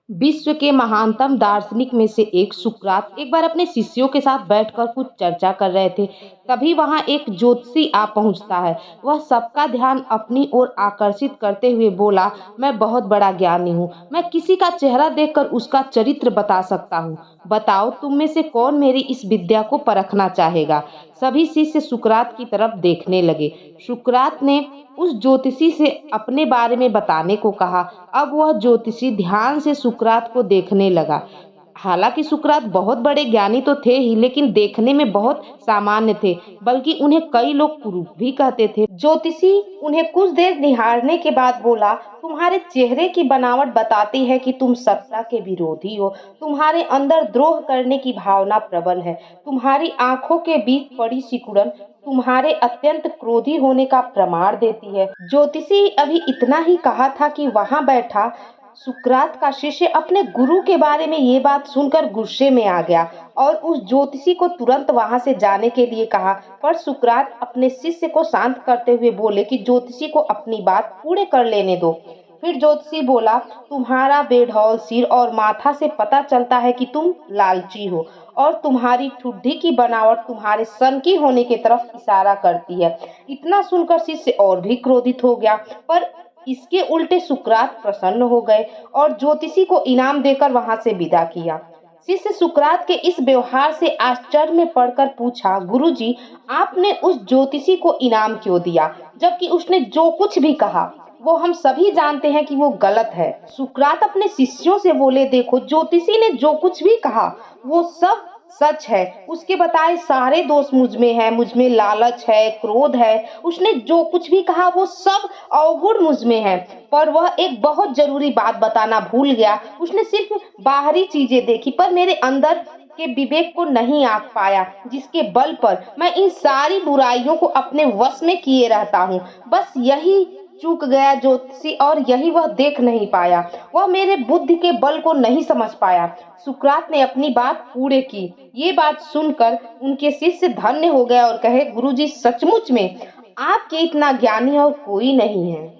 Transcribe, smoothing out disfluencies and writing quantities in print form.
विश्व के महानतम दार्शनिक में से एक सुकरात एक बार अपने शिष्यों के साथ बैठकर कुछ चर्चा कर रहे थे। तभी वहां एक ज्योतिषी आ पहुंचता है। वह सबका ध्यान अपनी ओर आकर्षित करते हुए बोला, मैं बहुत बड़ा ज्ञानी हूँ। मैं किसी का चेहरा देखकर उसका चरित्र बता सकता हूँ। बताओ, तुम में से कौन मेरी इस विद्या को परखना चाहेगा? सभी शिष्य सुकरात की तरफ देखने लगे। सुकरात ने उस ज्योतिषी से अपने बारे में बताने को कहा। अब वह ज्योतिषी ध्यान से सुकरात को देखने लगा। हालांकि सुकरात बहुत बड़े ज्ञानी तो थे ही, लेकिन देखने में बहुत सामान्य थे, बल्कि उन्हें कई लोग कुरूप भी कहते थे। ज्योतिषी उन्हें कुछ देर निहारने के बाद बोला, तुम्हारे चेहरे की बनावट बताती है कि तुम सत्ता के विरोधी हो। तुम्हारे अंदर द्रोह करने की भावना प्रबल है। तुम्हारी आंखों के बीच पड़ी सिकुड़न तुम्हारे अत्यंत क्रोधी होने का प्रमाण देती है। ज्योतिषी अभी इतना ही कहा था कि वहां बैठा सुकरात का शिष्य अपने गुरु के बारे में ये बात सुनकर गुस्से में आ गया और उस ज्योतिषी को तुरंत वहां से जाने के लिए कहा। पर सुकरात अपने शिष्य को शांत करते हुए बोले कि ज्योतिषी को अपनी बात पूरे कर लेने दो। फिर ज्योतिषी बोला, तुम्हारा बेढौल सिर और माथा से पता चलता है कि तुम लालची हो और तुम्हारी ठुड्डी की बनावट तुम्हारे सनकी होने की तरफ इशारा करती है। इतना सुनकर शिष्य और भी क्रोधित हो गया, पर इसके उल्टे सुकरात प्रसन्न हो गए और ज्योतिषी को इनाम देकर वहां से विदा किया। शिष्य सुकरात के इस व्यवहार से आश्चर्य में पड़कर पूछा, गुरुजी, आपने उस ज्योतिषी को इनाम क्यों दिया, जबकि उसने जो कुछ भी कहा वो हम सभी जानते हैं कि वो गलत है। सुकरात अपने शिष्यों से बोले, देखो, ज्योतिषी ने जो कुछ भी कहा वो सब सच है। उसके बताए सारे दोष मुझ में है। मुझ में लालच है, क्रोध है। उसने जो कुछ भी कहा वो सब अवगुण मुझ में है। पर वह एक बहुत जरूरी बात बताना भूल गया। उसने सिर्फ बाहरी चीजें देखी पर मेरे अंदर के विवेक को नहीं आंक पाया, जिसके बल पर मैं इन सारी बुराइयों को अपने वश में किए रहता हूँ। बस यही चूक गया ज्योतिषी, और यही वह देख नहीं पाया। वह मेरे बुद्धि के बल को नहीं समझ पाया। सुकरात ने अपनी बात पूरे की। ये बात सुनकर उनके शिष्य धन्य हो गए और कहे, गुरुजी, सचमुच में आपके इतना ज्ञानी और कोई नहीं है।